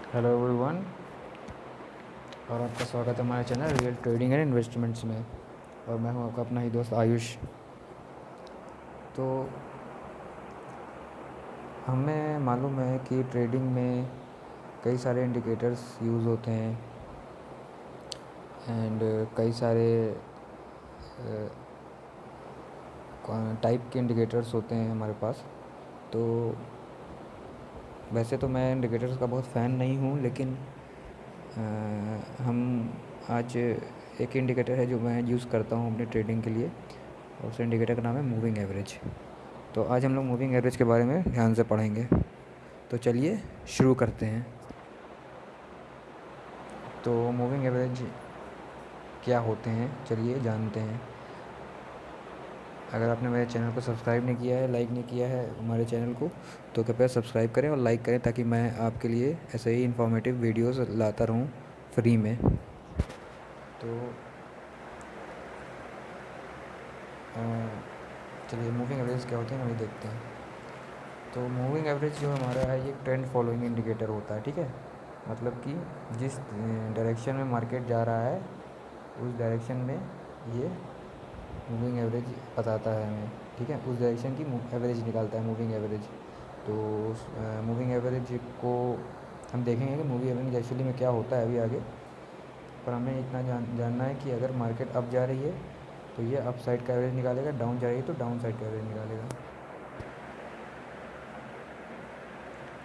Hello everyone, और आपका स्वागत है हमारे channel real trading and investments में। और मैं हूं आपका अपना ही दोस्त आयुष। तो हमें मालूम है कि ट्रेडिंग में कई सारे इंडिकेटर्स यूज़ होते हैं एंड कई सारे टाइप के इंडिकेटर्स होते हैं हमारे पास। तो वैसे तो मैं इंडिकेटर्स का बहुत फ़ैन नहीं हूँ, लेकिन हम आज एक इंडिकेटर है जो मैं यूज़ करता हूँ अपने ट्रेडिंग के लिए, और उस इंडिकेटर का नाम है मूविंग एवरेज। तो आज हम लोग मूविंग एवरेज के बारे में ध्यान से पढ़ेंगे। तो चलिए शुरू करते हैं। तो मूविंग एवरेज क्या होते हैं, चलिए जानते हैं। अगर आपने मेरे चैनल को सब्सक्राइब नहीं किया है, लाइक नहीं किया है हमारे चैनल को, तो कृपया सब्सक्राइब करें और लाइक करें, ताकि मैं आपके लिए ऐसे ही इन्फॉर्मेटिव वीडियोस लाता रहूं फ्री में। तो चलिए मूविंग एवरेज क्या होते हैं हमें देखते हैं। तो मूविंग एवरेज जो हमारा है, ये ट्रेंड फॉलोइंग इंडिकेटर होता है, ठीक है। मतलब कि जिस डायरेक्शन में मार्केट जा रहा है, उस डायरेक्शन में ये मूविंग एवरेज बताता है हमें, ठीक है। उस डायरेक्शन की एवरेज निकालता है मूविंग एवरेज। तो उस मूविंग एवरेज को हम देखेंगे कि मूविंग एवरेज एक्चुअली में क्या होता है अभी आगे। पर हमें इतना जानना है कि अगर मार्केट अप जा रही है तो ये अप साइड का एवरेज निकालेगा, डाउन जा रही है तो डाउन साइड का एवरेज निकालेगा।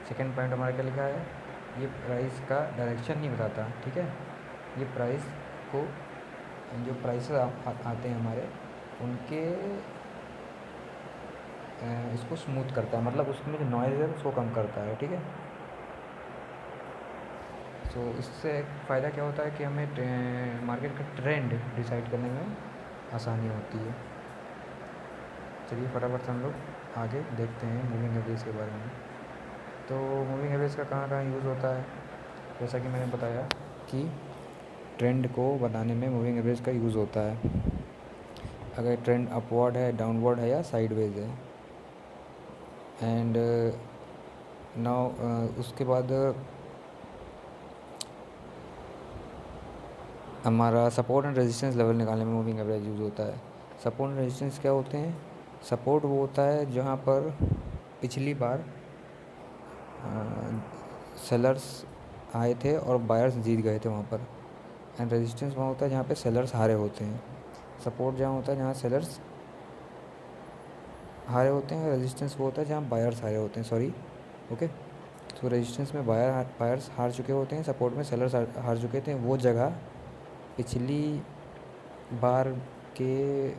सेकेंड पॉइंट हमारा क्या लिखा है, ये प्राइस का डायरेक्शन नहीं बताता, ठीक है। ये प्राइस को, जो प्राइसेस आते हैं हमारे, उनके इसको स्मूथ करता है, मतलब उसमें जो नॉइज़ है उसको कम करता है, ठीक है। तो इससे एक फ़ायदा क्या होता है कि हमें मार्केट का ट्रेंड डिसाइड करने में आसानी होती है। चलिए फटाफट से हम लोग आगे देखते हैं मूविंग एवरेज के बारे में। तो मूविंग एवरेज का कहाँ कहाँ यूज़ होता है, जैसा कि मैंने बताया कि ट्रेंड को बताने में मूविंग एवरेज का यूज़ होता है। अगर ट्रेंड अपवर्ड है, डाउनवर्ड है या साइडवेज है। एंड नाउ उसके बाद हमारा सपोर्ट एंड रेजिस्टेंस लेवल निकालने में मूविंग एवरेज यूज़ होता है। सपोर्ट एंड रेजिस्टेंस क्या होते हैं? सपोर्ट वो होता है जहाँ पर पिछली बार सेलर्स आए थे और बायर्स जीत गए थे वहाँ पर। एंड रेजिस्टेंस वहाँ होता है जहाँ पे सेलर्स हारे होते हैं। सपोर्ट जहाँ होता है जहाँ सेलर्स हारे होते हैं, रेजिस्टेंस वो होता है जहाँ बायर्स हारे होते हैं, सॉरी, ओके। तो रेजिस्टेंस में बायर्स हार चुके होते हैं, सपोर्ट में सेलर्स हार चुके थे। वो जगह पिछली बार के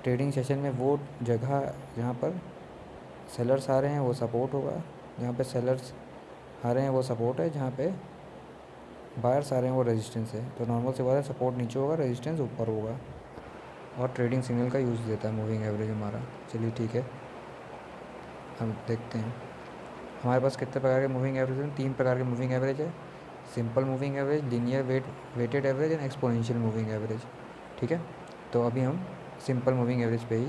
ट्रेडिंग सेशन में, वो जगह जहाँ पर सेलर्स आ रहे हैं वो सपोर्ट होगा, जहाँ पे सेलर्स आ रहे हैं वो सपोर्ट है, जहाँ पे बायर्स आ रहे हैं वो रेजिस्टेंस है। तो नॉर्मल से बात है, सपोर्ट नीचे होगा, रेजिस्टेंस ऊपर होगा। और ट्रेडिंग सिग्नल का यूज़ देता है मूविंग एवरेज हमारा। चलिए ठीक है, हम देखते हैं हमारे पास कितने प्रकार के मूविंग एवरेज हैं। 3 प्रकार के मूविंग एवरेज है: simple moving average, linear weighted average and exponential moving average, ठीक है। तो अभी हम सिंपल मूविंग एवरेज पे ही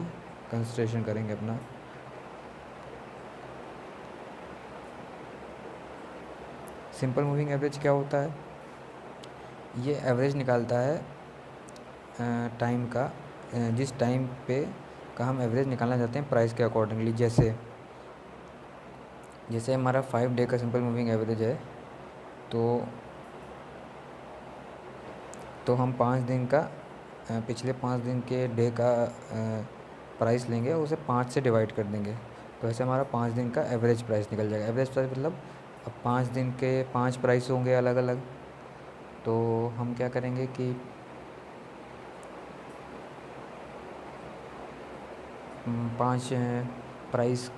कंसंट्रेशन करेंगे अपना। सिंपल मूविंग एवरेज क्या होता है? ये एवरेज निकालता है टाइम का, जिस टाइम पे का हम एवरेज निकालना चाहते हैं प्राइस के अकॉर्डिंगली। जैसे जैसे हमारा 5 डे का सिंपल मूविंग एवरेज है, तो हम 5 दिन का, पिछले 5 दिन के डे का प्राइस लेंगे और उसे 5 से डिवाइड कर देंगे। तो ऐसे हमारा 5 दिन का एवरेज प्राइस निकल जाएगा। एवरेज प्राइस मतलब अब 5 दिन के 5 प्राइस होंगे अलग अलग। तो हम क्या करेंगे कि 5 प्राइस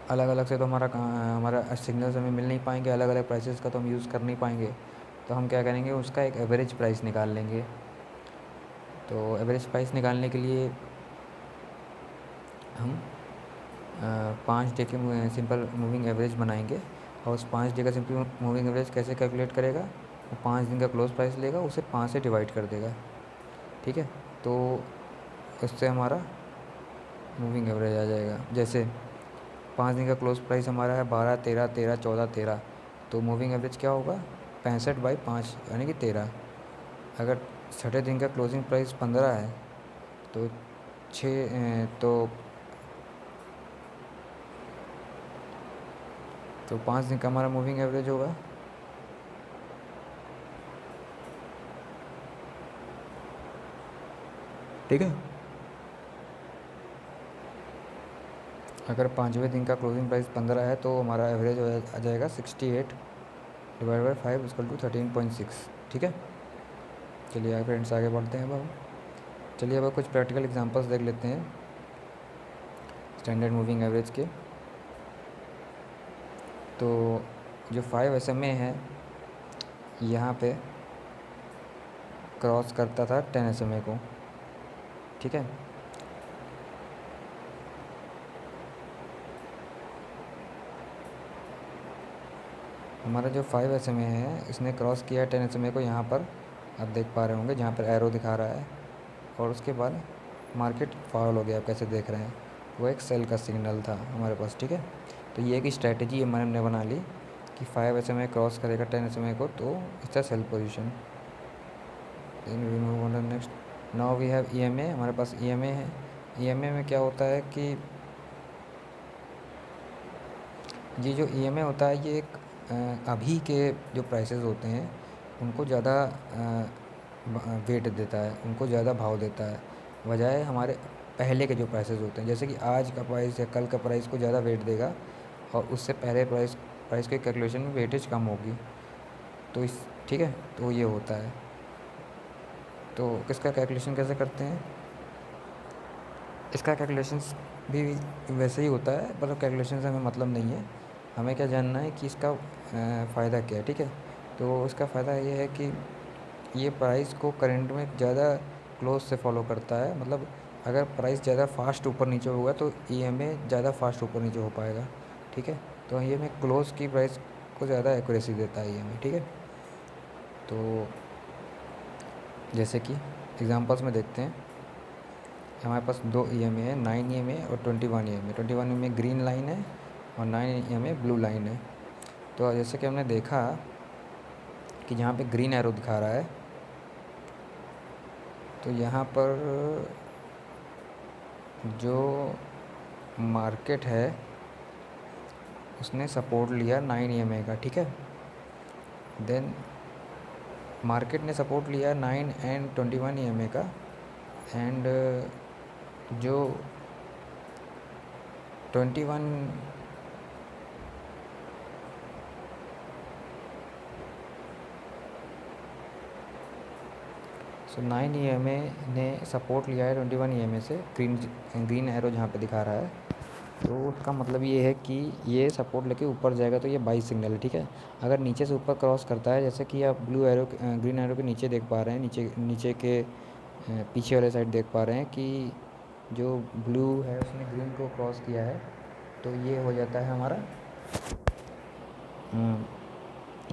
अलग अलग से तो हमारा सिग्नल्स हमें मिल नहीं पाएंगे, अलग अलग प्राइसेस का तो हम यूज़ कर नहीं पाएंगे। तो हम क्या करेंगे, उसका एक एवरेज प्राइस निकाल लेंगे। तो एवरेज प्राइस निकालने के लिए हम 5 डे के सिंपल मूविंग एवरेज बनाएंगे। और उस 5 डे का सिंपल मूविंग एवरेज कैसे कैलकुलेट करेगा? वो 5 दिन का क्लोज प्राइस लेगा, उसे 5 से डिवाइड कर देगा, ठीक है। तो इससे हमारा मूविंग एवरेज आ जाएगा। जैसे 5 दिन का क्लोज प्राइस हमारा है 12, 13, 13, 14, 13, तो मूविंग एवरेज क्या होगा 65/5 यानी कि 13। अगर छठे दिन का क्लोजिंग प्राइस 15 है तो 5 दिन का हमारा मूविंग एवरेज होगा ठीक है। अगर 5वें दिन का क्लोजिंग प्राइस 15 है तो हमारा एवरेज आ जाएगा 68/5 = 13.6 ठीक है। चलिए आगे फ्रेंड्स आगे बढ़ते हैं। अब चलिए अब कुछ प्रैक्टिकल एग्जांपल्स देख लेते हैं स्टैंडर्ड मूविंग एवरेज के। तो जो 5 SMA है यहाँ पे क्रॉस करता था 10 SMA को ठीक है। हमारा जो 5 SMA है इसने क्रॉस किया 10 SMA को, यहाँ पर आप देख पा रहे होंगे जहाँ पर एरो दिखा रहा है, और उसके बाद मार्केट फॉल हो गया। आप कैसे देख रहे हैं, वो एक सेल का सिग्नल था हमारे पास ठीक है। तो ये एक स्ट्रैटेजी हमने बना ली कि 5 SMA क्रॉस करेगा 10 SMA को तो इसका sell position. Then we move on the next. Now we have EMA। हमारे पास EMA है। EMA में क्या होता है कि ये जो EMA होता है ये एक अभी के जो प्राइसेस होते हैं उनको ज़्यादा वेट देता है, उनको ज़्यादा भाव देता है बजाय हमारे पहले के जो प्राइसेस होते हैं। जैसे कि आज का प्राइस या कल का प्राइस को ज़्यादा वेट देगा और उससे पहले प्राइस के कैलकुलेशन में वेटेज कम होगी। तो इस ठीक है, तो ये होता है। तो किसका कैलकुलेशन कैसे करते हैं, इसका कैलकुलेशंस भी वैसे ही होता है, पर कैलकुलेशन से हमें मतलब नहीं है। हमें क्या जानना है कि इसका फ़ायदा क्या है ठीक है। तो इसका फ़ायदा ये है कि ये प्राइस को करंट में ज़्यादा क्लोज से फॉलो करता है। मतलब अगर प्राइस ज़्यादा फास्ट ऊपर नीचे होगा तो EMA ज़्यादा फास्ट ऊपर नीचे हो पाएगा ठीक है। तो EMA क्लोज की प्राइस को ज़्यादा एक्यूरेसी देता है EMA ठीक है। तो जैसे कि एग्जांपल्स में देखते हैं, हमारे पास 2 EMA है, 9 EMA और 21 EMA। 21 EMA ग्रीन लाइन है और 9 EMA ब्लू लाइन है। तो जैसे कि हमने देखा कि जहाँ पे ग्रीन एरो दिखा रहा है तो यहाँ पर जो मार्केट है उसने सपोर्ट लिया 9 EMA का ठीक है। देन मार्केट ने सपोर्ट लिया 9 एंड 21 EMA का, एंड जो 21 9 EMA ने सपोर्ट लिया है 21 EMA से, ग्रीन एरो जहाँ पे दिखा रहा है। तो उसका मतलब ये है कि ये सपोर्ट लेके ऊपर जाएगा तो ये बाई सिग्नल है ठीक है। अगर नीचे से ऊपर क्रॉस करता है, जैसे कि आप ग्रीन एरो के नीचे देख पा रहे हैं, नीचे के पीछे वाले साइड देख पा रहे हैं कि जो ब्लू है उसने ग्रीन को क्रॉस किया है, तो ये हो जाता है हमारा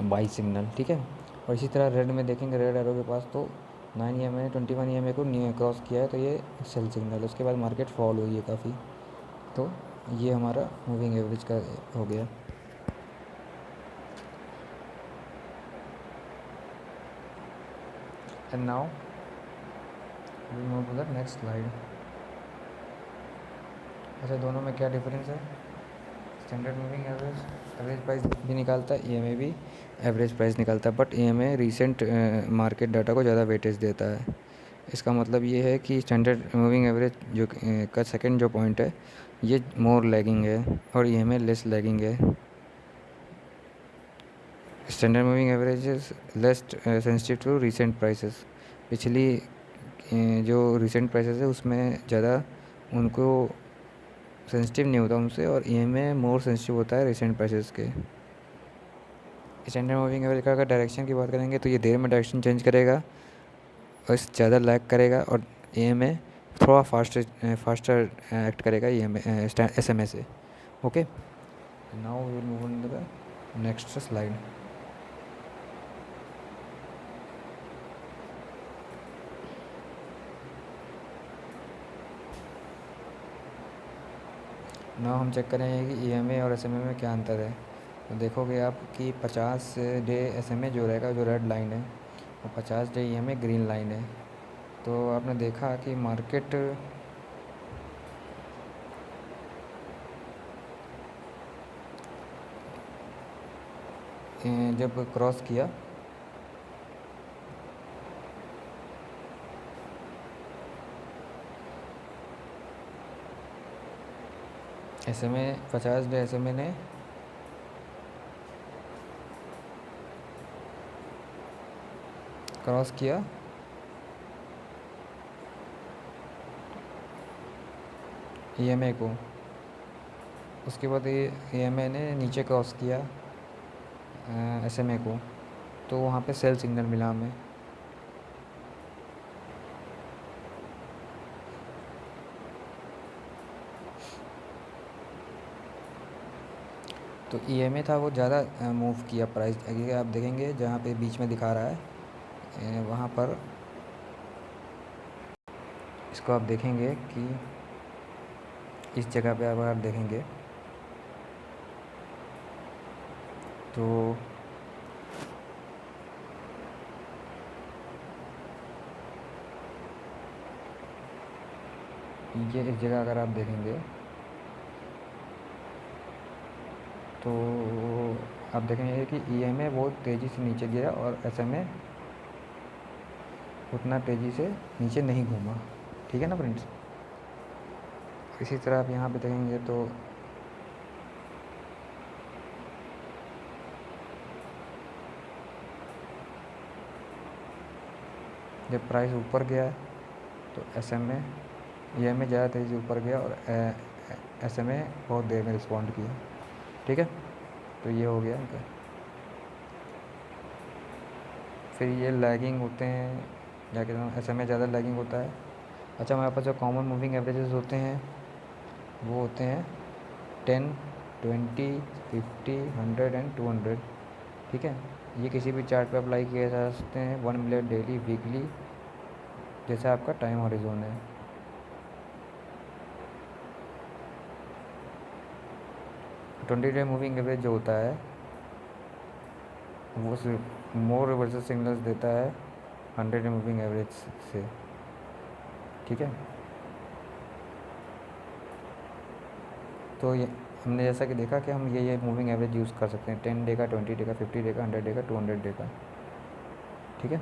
बाई सिग्नल ठीक है। और इसी तरह रेड में देखेंगे, रेड एरो के पास तो 9 EMA ने 21 EMA को क्रॉस किया है तो ये सेल सिग्नल। उसके बाद मार्केट फॉल हुई है काफ़ी, तो ये हमारा मूविंग एवरेज का हो गया। And now we move to the next slide. अच्छा, दोनों में क्या डिफरेंस है, स्टैंडर्ड मूविंग एवरेज प्राइस भी निकालता है, EMA भी एवरेज प्राइस निकालता है, but EMA recent market data को ज़्यादा वेटेज देता है। इसका मतलब ये है कि स्टैंडर्ड मूविंग एवरेज जो का सेकंड जो पॉइंट है ये मोर लैगिंग है और EMA लेस लैगिंग है। Standard moving average is less sensitive to recent prices. पिछली जो रीसेंट प्राइसेस है उसमें ज़्यादा उनको सेंसिटिव नहीं होता उनसे, और EMA मोर सेंसिटिव होता है रीसेंट प्राइसेस के। स्टैंडर्ड मूविंग एवरेज का अगर डायरेक्शन की बात करेंगे तो ये देर में डायरेक्शन चेंज करेगा और ज़्यादा लैग करेगा, और EMA थोड़ा फास्टर एक्ट करेगा SMA से। Okay, now we will move on to the next slide. Now हम चेक करेंगे कि ईएमए और एसएमए में क्या अंतर है। तो देखोगे आप कि 50 डे एसएमए जो रहेगा जो रेड लाइन है, और 50 डे ईएमए ग्रीन लाइन है। तो आपने देखा कि मार्केट जब क्रॉस किया एसएमए 50 डे एसएमए ने क्रॉस किया ईएमए को, उसके बाद ये ईएमए ने नीचे क्रॉस किया एसएमए को, तो वहाँ पे सेल सिग्नल मिला हमें। तो ईएमए था वो ज़्यादा मूव किया प्राइस। आगे आप देखेंगे जहाँ पे बीच में दिखा रहा है वहाँ पर इसको आप देखेंगे कि इस जगह पे अगर आप देखेंगे तो ये इस जगह अगर आप देखेंगे तो आप देखेंगे कि ईएमए बहुत तेज़ी से नीचे गिरा और एसएमए उतना तेज़ी से नीचे नहीं घूमा। ठीक है ना फ्रेंड्स। इसी तरह आप यहाँ पे देखेंगे तो जब प्राइस ऊपर गया तो एसएमए ईएमए ज़्यादा तेज़ी से ऊपर गया और एसएमए बहुत देर में रिस्पॉन्ड किया। ठीक है, तो ये हो गया इनका। फिर ये लैगिंग होते हैं, क्या कहते हैं, एसएमए ज़्यादा लैगिंग होता है। अच्छा, हमारे पास जो कॉमन मूविंग एवरेजेस होते हैं वो होते हैं 10, 20, 50, 100 एंड 200। ठीक है, ये किसी भी चार्ट पे अप्लाई किए जा सकते हैं, 1 मिनट, डेली, वीकली, जैसा आपका टाइम हॉरिजॉन है। ट्वेंटी डे मूविंग एवरेज जो होता है वो सिर्फ मोर रिवर्सल सिग्नल्स देता है 100 डे मूविंग एवरेज से। ठीक है, तो ये हमने जैसा कि देखा कि हम ये मूविंग एवरेज यूज़ कर सकते हैं 10 डे का, 20 डे का, 50 डे का, 100 डे का, 200 डे का। ठीक है,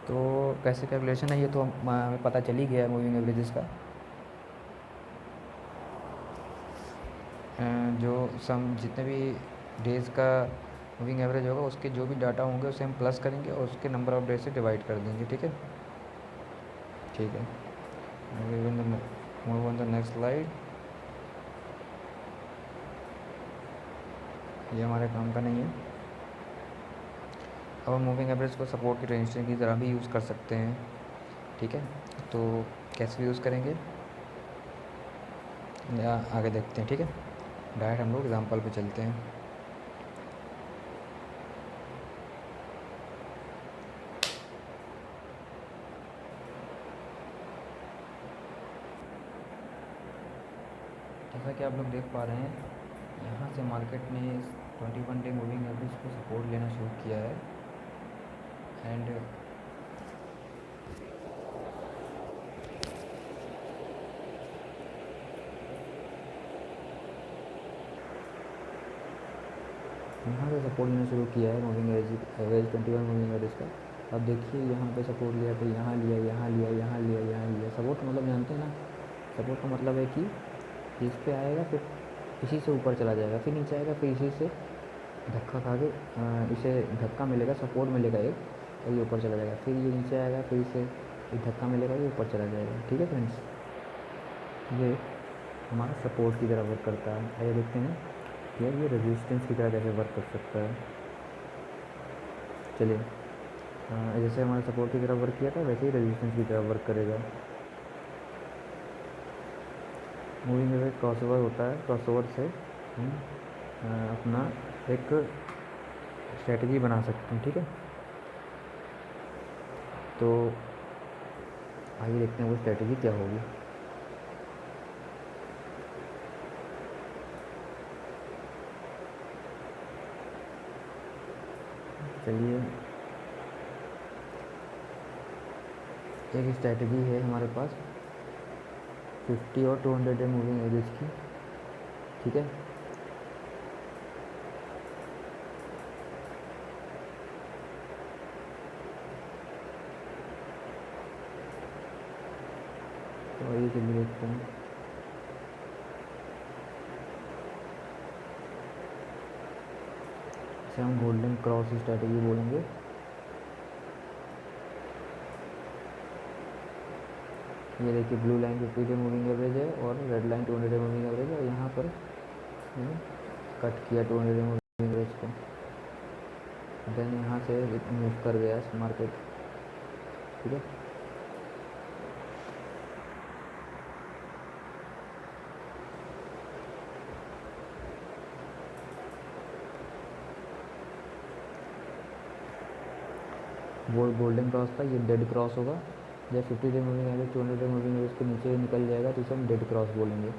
तो कैसे कैलकुलेशन है ये तो हमें पता चल ही गया है मूविंग एवरेजेस का। जो सम जितने भी डेज़ का मूविंग एवरेज होगा उसके जो भी डाटा होंगे उसे हम प्लस करेंगे और उसके नंबर ऑफ डेज से डिवाइड कर देंगे। ठीक है, ठीक है। Move on the next slide. ये हमारे काम का नहीं है। अब हम मूविंग एवरेज को सपोर्ट की रेजिस्टेंस की तरह भी यूज़ कर सकते हैं। ठीक है, तो कैसे यूज़ करेंगे या आगे देखते हैं। ठीक है, डायरेक्ट हम लोग एग्जाम्पल पे चलते हैं। जैसा कि आप लोग देख पा रहे हैं, यहाँ से मार्केट ने 21 डे मूविंग एवरेज को सपोर्ट लेना शुरू किया है एंड यहाँ से सपोर्ट लेना शुरू किया है मूविंग एवरेज 21 मूविंग एवरेज का। अब देखिए यहाँ पे सपोर्ट लिया, फिर यहाँ लिया, यहाँ लिया, यहाँ लिया, यहाँ लिया। सपोर्ट मतलब जानते हैं ना, सपोर्ट का मतलब है कि इस पे आएगा, फिर इसी से ऊपर चला जाएगा, फिर नीचे आएगा, फिर इसी से धक्का खा के इसे धक्का मिलेगा, सपोर्ट मिलेगा एक, और ये ऊपर चला जाएगा, फिर ये नीचे आएगा, फिर इसे एक धक्का मिलेगा, ये ऊपर चला जाएगा। ठीक है फ्रेंड्स, ये हमारा सपोर्ट की तरह वर्क करता है। आइए देखते हैं यार ये रेजिस्टेंस की तरह कैसे वर्क कर सकता है। चलिए, जैसे हमारे सपोर्ट की तरह वर्क किया था वैसे ही रेजिस्टेंस की तरह वर्क करेगा। मूविंग एवरेज क्रॉसओवर होता है, क्रॉसओवर से हम अपना एक स्ट्रेटजी बना सकते हैं। ठीक है, तो आइए देखते हैं वो स्ट्रेटजी क्या होगी। चलिए, एक स्ट्रेटजी है हमारे पास 50 और 200 डे मूविंग एवरेज की, ठीक है। तो आइए चलिए देखते हैं। इसे हम गोल्डन क्रॉस स्ट्रेटजी बोलेंगे। ये देखिए, blue line 50 day moving average है और red line 200 day moving average है, और यहाँ पर कट किया 200 डे मूविंग एवरेज को, देन यहाँ से मूव कर गया मार्केट, ठीक है। वो गोल्डन क्रॉस था, ये डेड क्रॉस होगा। जब 50 day moving average 200 day moving average के नीचे निकल जाएगा तो इसे हम डेड क्रॉस बोलेंगे,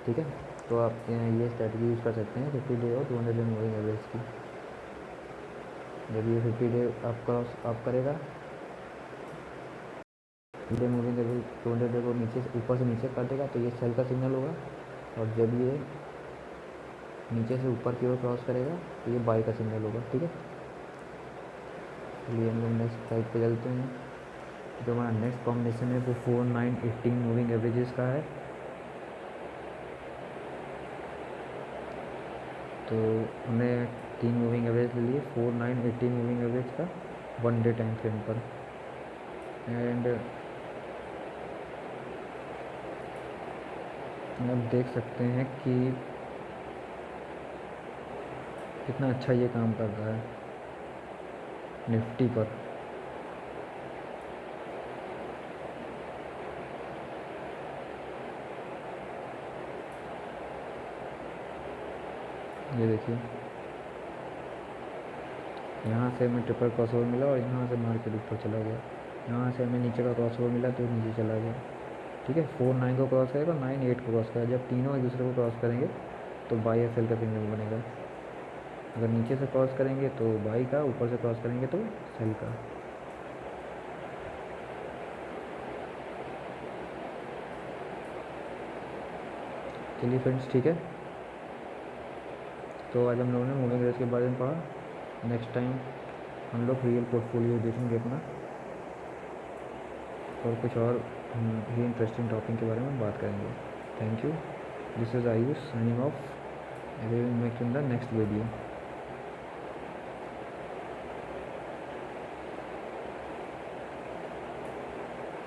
ठीक है। तो आप ये स्ट्रेटजी यूज़ कर सकते हैं 50 डे और 200 डे मूविंग एवरेज की। जब ये 50 डे आप क्रॉस आप करेगा, 50 डे मूविंग एवरेज 200 डे को नीचे से ऊपर से नीचे कर देगा तो ये सेल का सिग्नल होगा, और जब ये नीचे से ऊपर की ओर क्रॉस करेगा तो ये बाई का सिग्नल होगा, ठीक है। चलिए हम लोग नेक्स्ट साइड पे चलते हैं। जो हमारा नेक्स्ट कॉम्बिनेशन है वो 4, 9, 18 मूविंग एवरेजेस का है। तो हमने 3 मूविंग एवरेज ले लिए, 4, 9, 18 मूविंग एवरेज का 1 डे टाइम फ्रेम पर। एंड आप देख सकते हैं कि कितना अच्छा ये काम कर रहा है निफ्टी पर। ये देखिए, यहाँ से हमें ट्रिपल क्रॉसओवर मिला और यहाँ से मार्केट ऊपर चला गया। यहाँ से हमें नीचे का क्रॉसओवर मिला तो नीचे चला गया, ठीक है। 4, 9 को क्रॉस करेगा, 9, 8 को क्रॉस करेगा। जब तीनों एक दूसरे को क्रॉस करेंगे तो बाई या सेल का सिग्नल बनेगा। अगर नीचे से क्रॉस करेंगे तो बाई का, ऊपर से क्रॉस करेंगे तो सेल का। चलिए फ्रेंड्स, ठीक है। तो आज हम लोगों ने मूविंग एवरेज के बारे में पढ़ा। नेक्स्ट टाइम हम लोग रियल पोर्टफोलियो देखेंगे अपना, और कुछ और भी इंटरेस्टिंग टॉपिक के बारे में बात करेंगे। Thank you. This is Ayush signing off. I will make in the next video.